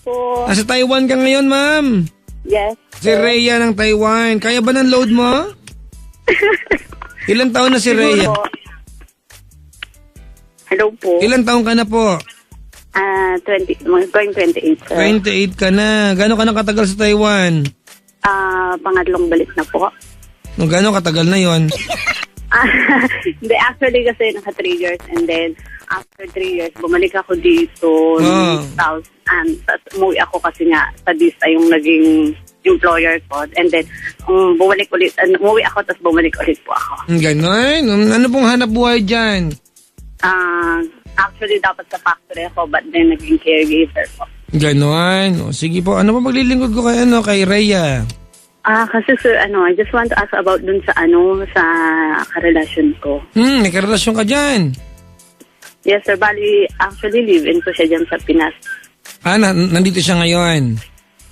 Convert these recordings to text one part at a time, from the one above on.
Po. Nasa Taiwan ka ngayon, ma'am. Yes. Si Rhea ng Taiwan. Kaya ba ng load mo? Ilang taon na si Rhea? Po. Hello po. Ilang taon ka na po? 20, going 28, sir. 28 ka na. Gano'n ka na katagal sa Taiwan? Pangatlong balik na po. Gano'n katagal na yon? Hindi, actually kasi naka 3 years and then after 3 years, bumalik ako dito ng South and umuwi ako kasi nga sa DISA yung naging employer ko. And then, umuwi ako tapos bumalik ulit po ako. Gano'n? Ano pong hanap buhay dyan? Actually, dapat sa factory ako but then naging caregiver po. Gano'n? O, sige po, ano pa maglilingkod ko kay Rhea? Kasi sir, I just want to ask about dun sa sa karelasyon ko. May karelasyon ka dyan? Yes sir, bali, actually live-in ko siya dyan sa Pinas. Nandito siya ngayon?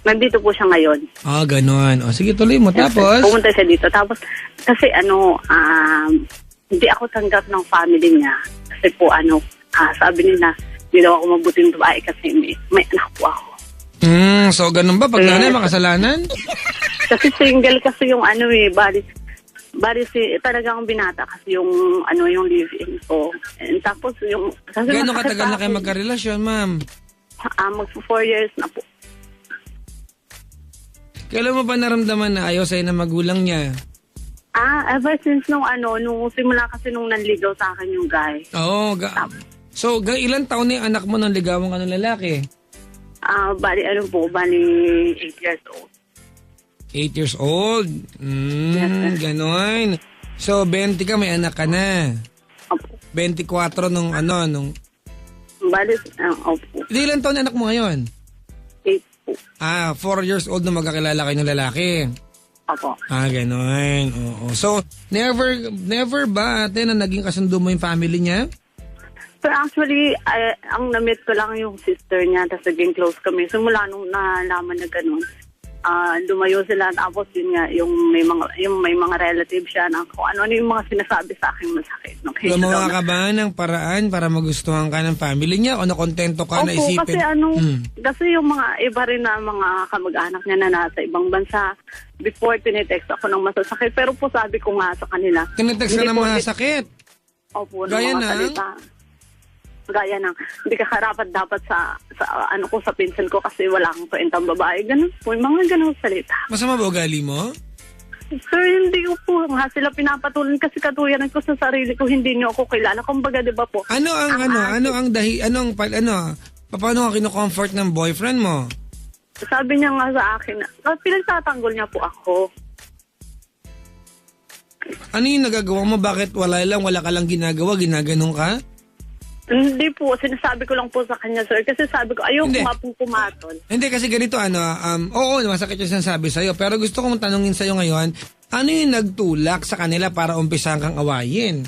Nandito po siya ngayon. Gano'n. O, sige, tuloy mo. Yes, Tapos? sir, pumunta siya dito. Tapos, kasi hindi ako tanggap ng family niya. Kasi po, sabi nila, hindi daw ako mabuting babae kasi may anak po ako. So ganun ba? Pag nanay, makasalanan? Kasi single kasi yung bali talagang binata kasi yung yung live-in ko. And tapos yung... Gano'ng katagal na kayo magkarelasyon, ma'am? Magpo 4 years na po. Kailan mo ba naramdaman na ayaw sa'yo na magulang niya? Ever since nung simula kasi nung nanligaw sa akin yung guy. Oo. So, ilan taon na yung anak mo nang ligawan ka ng lalaki? Bali 8 years old. 8 years old? Yes, Ganon. So, 20 ka, may anak ka na. Opo. 24 nung Bali, opo. Ilan taon na anak mo ngayon? 8 po. 4 years old na magkakilala kayo ng lalaki. Opo. Ganon. Oo. So, never ba ate na naging kasundo mo yung family niya? So actually, ang na-meet ko lang yung sister niya, tapos naging close kami. Simula nung nalaman na gano'n, lumayo sila. Tapos yun nga, yung may mga relatives siya na kung ano yung mga sinasabi sa akin masakit. Gumawa ka ba ng paraan para magustuhan ka ng family niya o nakontento ka na isipin? Kasi kasi yung mga iba rin na mga kamag-anak niya na nasa ibang bansa, before tinitext ako ng masasakit. Pero po sabi ko nga sa kanila. Tinitext ka ng masasakit? Opo, gaya ng mga salita. Gaya ng, hindi ka karapat dapat sa sa pinsan ko kasi wala kang kwentang babae. Ganun po, mga ganun salita. Masama ba ugali mo? Sir, hindi ko po nga sila pinapatulan kasi katuyanan ko sa sarili ko, hindi niyo ako kilala. Kumbaga, di ba po? Paano ka kino-comfort ng boyfriend mo? Sabi niya nga sa akin, pinagtatanggol niya po ako. Ano yung nagagawa mo? Bakit wala ka lang ginagawa, ginaganong ka? Hindi po, sinasabi ko lang po sa kanya, sir. Kasi sabi ko, ayoko nga pong pumatol. Hindi, kasi ganito, oo, masakit yung sinasabi sa'yo. Pero gusto kong tanungin sa'yo ngayon, ano yung nagtulak sa kanila para umpisahan kang awayin?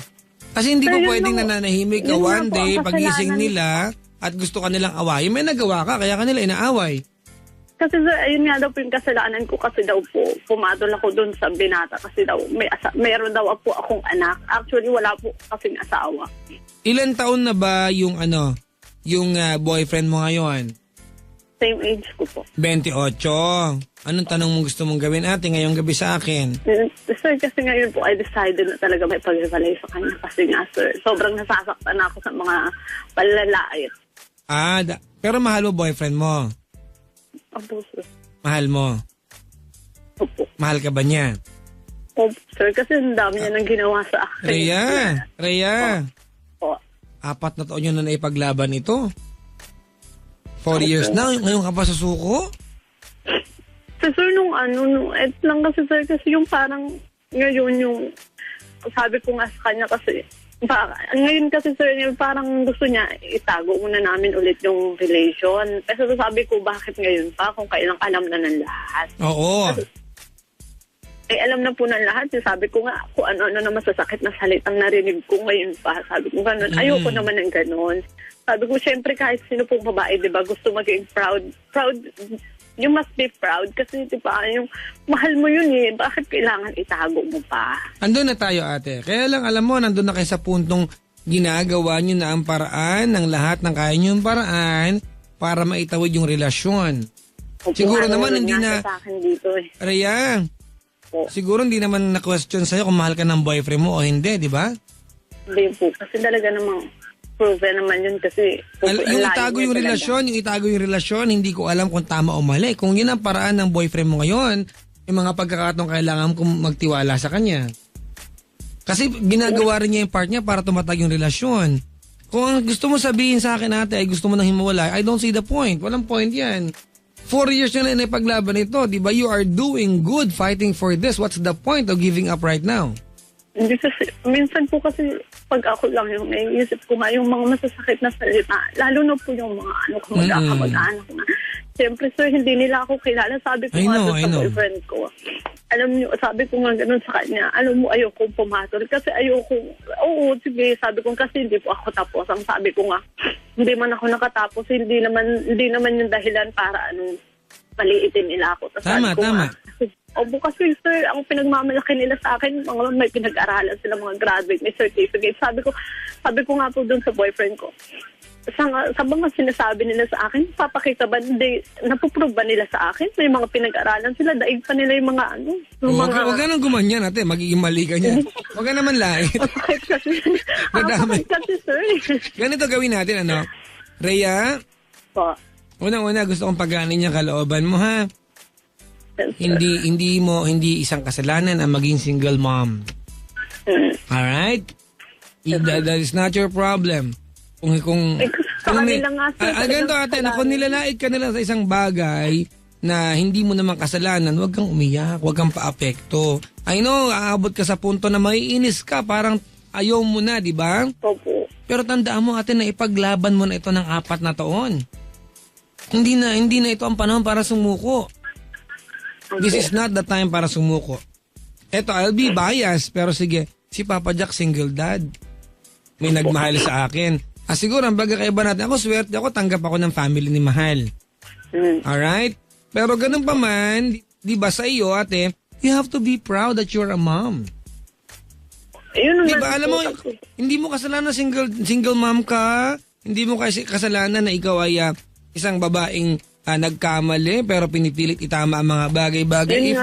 Kasi hindi po pwedeng nananahimik ka one day, pagising nila, at gusto ka nilang awayin. May nagawa ka, kaya kanila inaaway. Kasi sir, ayun nga daw po yung kasalanan ko kasi daw po, pumatol ako dun sa binata kasi daw, mayroon daw po akong anak. Actually, wala po kasing asawa. Ilan taon na ba yung boyfriend mo ngayon? Same age ko po. 28. Anong tanong mo gusto mong gawin ate ngayong gabi sa akin? Sir, kasi ngayon po I decided na talaga may paghiwalay sa kanya kasi nga sir, sobrang nasasaktan ako sa mga palalait. Pero mahal mo boyfriend mo? Opo, sir. Mahal mo? Opo. Mahal ka ba niya? Opo, sir, kasi ang dami niya nang ginawa sa akin. Rhea. Opo. 4 na taon yun na naipaglaban ito. 4 years na, ngayon ka pa sa suko? Sir, nung lang kasi sir, kasi yung parang ngayon yung sabi ko nga sa kanya kasi ngayon kasi sir, yung parang gusto niya itago muna namin ulit yung relation. Kasi sabi ko, bakit ngayon pa kung kailang alam na ng lahat? Oo. Alam na po ng lahat. Sabi ko nga, kung ano-ano na masasakit na salitang narinig ko ngayon pa. Sabi ko gano'n, ayoko naman ng gano'n. Sabi ko, syempre kahit sino pong babae, di ba, gusto maging proud. You must be proud kasi di ba, yung mahal mo yun eh. Bakit kailangan itago mo pa? Andun na tayo ate. Kaya lang alam mo, nandun na kayo sa puntong ginagawa nyo na ang paraan ng lahat ng kaya nyo yung paraan para maitawid yung relasyon. Opo, Siguro ano naman rin hindi nga na, sa akin dito eh. Rhea, Po. siguro hindi naman na-question sa'yo kung mahal ka ng boyfriend mo o hindi, di ba? Hindi po. Kasi talaga namang proven naman yun kasi Yung itago yung relasyon, hindi ko alam kung tama o mali. Kung yun ang paraan ng boyfriend mo ngayon, yung mga pagkakataong kailangan kong magtiwala sa kanya. Kasi ginagawa rin niya yung part niya para tumatag yung relasyon. Kung ang gusto mo sabihin sa akin ate ay gusto mo nang himuwalay, I don't see the point. Walang point yan. 4 years na ipaglaban ito, di ba? You are doing good fighting for this. What's the point of giving up right now? Hindi kasi, minsan po kasi pag ako lang yung naiisip ko nga yung mga masasakit na salita, lalo na po yung mga kamag-anak na. Siyempre sir, hindi nila ako kilala. Sabi ko sa boyfriend ko. Alam niyo, sabi ko nga ganun sa kanya, alam mo, ayoko pumatol. Kasi ayoko, oo, sige, sabi ko kasi hindi po ako tapos. Ang sabi ko nga, hindi man ako nakatapos, hindi naman yung dahilan para maliitin nila ako. Tama. Opo kasi sir, ang pinagmamalaki nila sa akin, mga may pinag-aralan sila, mga graduate, may certificate. Sabi ko nga po dun sa boyfriend ko, sa mga sinasabi nila sa akin, papakita ba, napuprove ba nila sa akin? May mga pinag-aralan sila, daig pa nila yung mga Huwag ka nang gumanyan ate, magiging mali ka niyan. Huwag ka naman lait. Papakit kasi. Madami. Kasi sir. Ganito gawin natin, Rhea, Po. unang-una gusto kong pagaanin yung kalooban mo, ha? Yes, Hindi isang kasalanan ang maging single mom. Alright? That is not your problem. Kung sa kanila nga sir. ganito ate, kung nilalait ka nila sa isang bagay na hindi mo naman kasalanan, huwag kang umiyak, huwag kang paapekto. I know, aabot ka sa punto na maiinis ka, parang ayaw mo na, di ba? Opo. Pero tandaan mo ate na ipaglaban mo na ito ng 4 na taon. Hindi na ito ang panahon para sumuko. This is not the time para sumuko. Eto, I'll be biased, pero sige, si Papa Jack single dad. May nagmahal sa akin. Siguro ang bagay-kaiba natin, ako swerte ako, tanggap ako ng family ni Mahal. Alright? Pero ganun pa man, di ba sa iyo ate, you have to be proud that you're a mom. Ayun di ba, alam mo, hindi mo kasalanan single mom ka, hindi mo kasi kasalanan na ikaw ay isang babaeng nagkamali pero pinipilit itama ang mga bagay-bagay.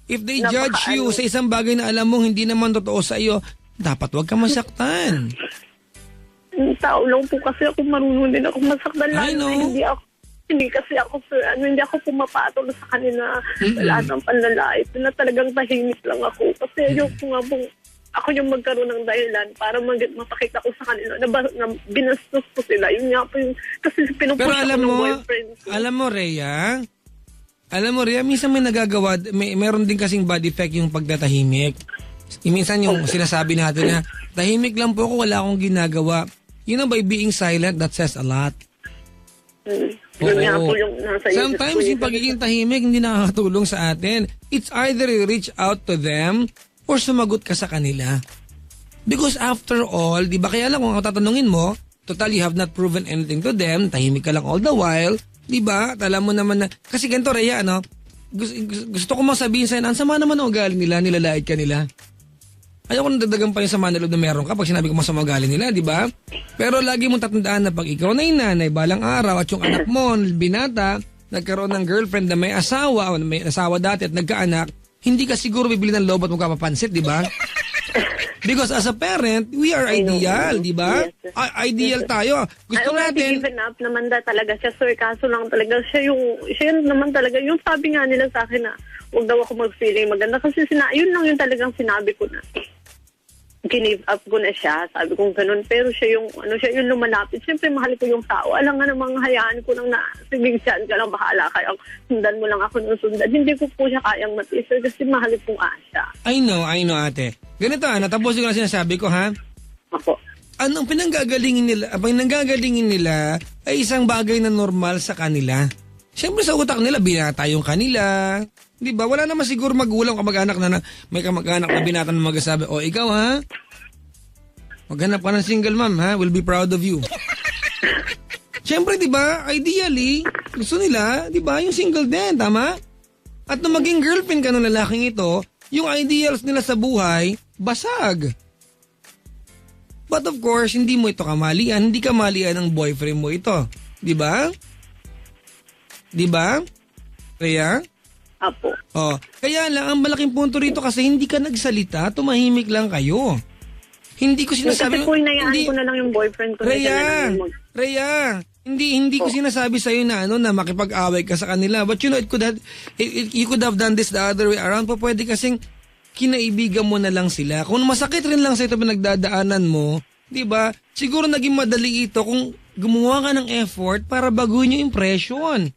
If they judge you sa isang bagay na alam mo hindi naman totoo sa iyo, dapat wag ka masaktan. Tao lang po kasi ako, marunong din ako masaktan lang. Hindi kasi ako hindi ako pumapatol sa kanila lahat ng panlalait. Na talagang tahimik lang ako kasi ayoko nga po ako yung magkaroon ng dahilan para mapakita ko sa kanila na binastos ko sila. Yun nga po yung, kasi pinupush ako ng boyfriend ko. Alam mo, Rhea, minsan may nagagawa, meron din kasing bad effect yung pagtatahimik. Minsan yung sinasabi natin na, tahimik lang po ako, wala akong ginagawa. You know, by being silent, that says a lot. Yun nga po yung nasa isip sometimes yung pagiging tahimik hindi nakakatulong sa atin. It's either you reach out to them or sumagot ka sa kanila. Because after all, di ba kaya lang kung tatanungin mo, total you have not proven anything to them, tahimik ka lang all the while, di ba? Alam mo naman na, kasi ganito Rhea, gusto ko masabihin sa'yo, ang sama naman ang ugali nila, nilalait ka nila. Ayoko nang dadagan pa yung sama na loob na meron ka pag sinabi ko masama ugali nila, di ba? Pero lagi mong tatandaan na pag ikaw na yung nanay, balang araw at yung anak mo, binata, nagkaroon ng girlfriend na may asawa o may asawa dati at nagkaanak, hindi ka siguro bibili ng lobo at magkapapansit, di ba? Because as a parent, we are ideal, di ba? Yes. Ideal tayo. Gusto natin. Given up naman talaga siya, sir. Kaso lang talaga siya naman talaga. Yung sabi nga nila sa akin na huwag daw ako mag-feeling maganda. Kasi yun lang yung talagang sinabi ko na give up ko na siya. Sabi ko ganun. Pero siya yung lumalapit. Siyempre mahal ko yung tao. Alam nga namang hayaan ko lang na sige siyan ka lang, bahala kayo. Sundan mo lang ako ng sundan. Hindi ko po siya kayang matiis kasi mahal ko nga siya. I know ate. Ganito natapusin ko na sinasabi ko ha. Ako. Anong pinanggagalingan nila ay isang bagay na normal sa kanila. Siyempre sa utak nila binata yung kanila. Di ba? Wala naman siguro magulang kamag-anak na may kamag-anak na binata na magsasabi, ikaw ha? Maghanap ka ng single mom ha? We'll be proud of you. Siyempre di ba? Ideally, gusto nila, di ba? Yung single din, tama? At nung maging girlfriend ka ng lalaking ito, yung ideals nila sa buhay, basag. But of course, hindi mo ito kamalian. Hindi kamalian ng boyfriend mo ito. Di ba? Di ba? Kaya? Apo. Oh, kaya lang, ang malaking punto rito kasi hindi ka nagsalita, tumahimik lang kayo. Hindi ko sinasabi... Kasi po, inayaan ko na lang yung boyfriend ko. Rhea, hindi ko sinasabi sa'yo na na makipag-away ka sa kanila. But you know, you could have done this the other way around. Pa pwede kasing kinaibigan mo na lang sila. Kung masakit rin lang sa ito pinagdadaanan mo, di ba? Siguro naging madali ito kung gumawa ka ng effort para baguhin yung impression.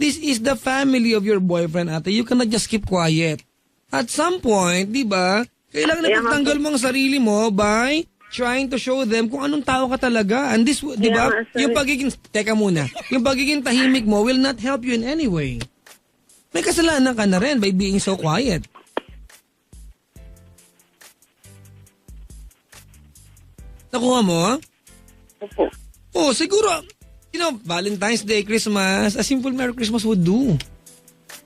This is the family of your boyfriend, ate. You cannot just keep quiet. At some point, di ba, kailangan na pagtanggal mo ang sarili mo by trying to show them kung anong tao ka talaga. And this, di ba, yung pagiging, teka muna, yung pagiging tahimik mo will not help you in any way. May kasalanan ka na rin by being so quiet. Nakuha mo? Opo. Oh, siguro, Valentine's Day, Christmas, a simple Merry Christmas would do.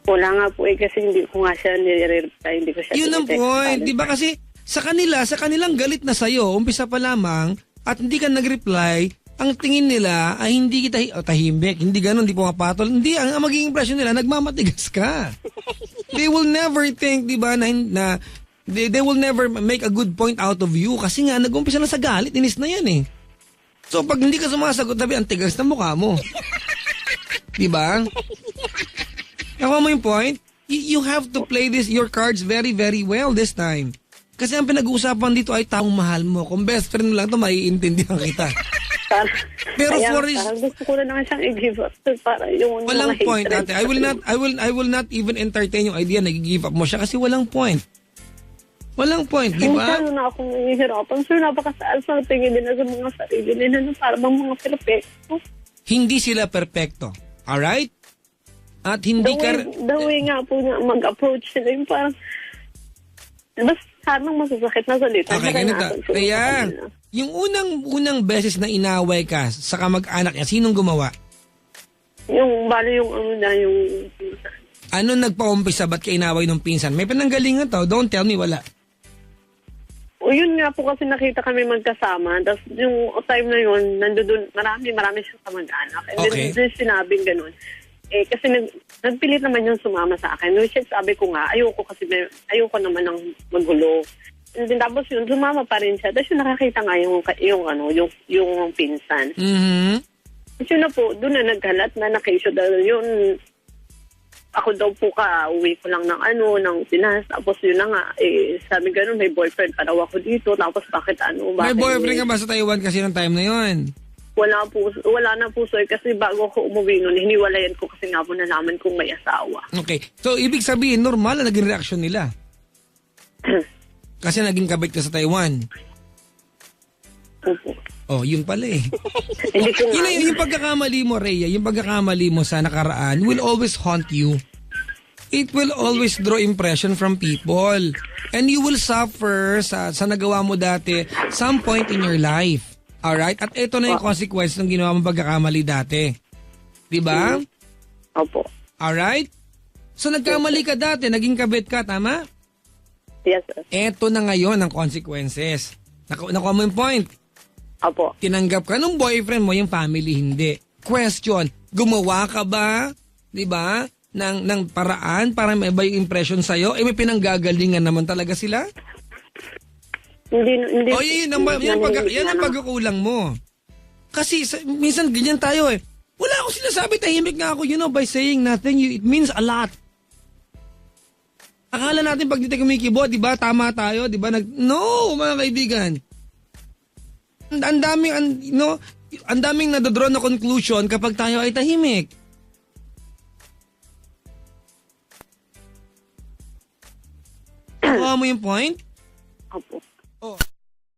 Wala nga po kasi hindi ko nga siya nire-reply, hindi ko siya Yun ang point, di ba? Kasi sa kanilang galit na sa'yo, umpisa pa lamang, at hindi ka nag-reply, ang tingin nila ay hindi kita tahimik, hindi ganun, hindi pumapatol. Hindi, ang magiging impression nila, nagmamatigas ka. They will never think, di ba, na they will never make a good point out of you kasi nga, nag-umpisa na sa galit, inis na yan eh. So, pag hindi ka sumasagot, tabi, ang tigas na mukha mo. Di ba? Nakuha mo yung point? You have to play your cards very, very well this time. Kasi ang pinag-uusapan dito ay taong mahal mo. Kung best friend mo lang ito, maiintindihan kita. Pero gusto ko na naman siyang i-give up. Para yung walang point, ate. I will not even entertain yung idea na i-give up mo siya kasi walang point. Walang point, di ba? Minsan na akong nahihirapan. Sir, napakasaal sa tingin din na sa mga sarili nila na para bang mga perfecto. Hindi sila perfecto. Alright? At hindi The way nga po na mag-approach sila yung parang basta sanang masasakit na salita. Okay, ganito. Kaya, yung unang beses na inaway ka sa kamag-anak niya, sinong gumawa? Yung Ano nagpa-umpisa? Ba't ka inaway ng pinsan? May pinanggalingan to. Don't tell me wala. O yun nga po kasi nakita kami magkasama. Tapos yung time na yun, nandoon marami siyang kamag-anak. And Okay. then sinabing ganun. Kasi nagpilit naman yung sumama sa akin. Which is, sabi ko nga, ayoko naman ng magulo. And then tapos yun, sumama pa rin siya. Tapos yung nakakita nga yung pinsan. Mm-hmm. Tapos yun na po, doon na naghalat na nakisyo dahil yun, ako daw po uwi ko lang ng Pinas. Tapos yun na nga, sabi ganun, may boyfriend pa daw ako dito. Tapos bakit May boyfriend ka ba sa Taiwan kasi ng time na yun? Wala na po, sir. Kasi bago ako umuwi nun, hiniwalayan ko kasi nga po nalaman kong may asawa. Okay. So, ibig sabihin, normal na naging reaksyon nila. Kasi naging kabit ka sa Taiwan. Opo. Oh, yun pala eh. Hindi ko nga. Yung pagkakamali mo, Rhea, yung pagkakamali mo sa nakaraan will always haunt you. It will always draw impression from people. And you will suffer sa nagawa mo dati some point in your life. Alright? At ito na yung consequence ng ginawa mong pagkakamali dati. Diba? Opo. Alright? So nagkamali ka dati, naging kabit ka, tama? Yes, sir. Ito na ngayon ang consequences. Nakuha mo yung point. Opo. Tinanggap ka ng boyfriend mo, yung family hindi. Question, gumawa ka ba, di ba, ng paraan para may iba yung impression sa'yo? May pinanggagalingan naman talaga sila? Hindi. Yan ang pagkukulang mo. Kasi minsan ganyan tayo eh. Wala akong sinasabi, tahimik nga ako, by saying nothing, it means a lot. Akala natin pag di tayo kumikibo, di ba, tama tayo, di ba? No, mga kaibigan. Ang daming nadodraw na conclusion kapag tayo ay tahimik. Nakuha mo yung point? Opo. Oh.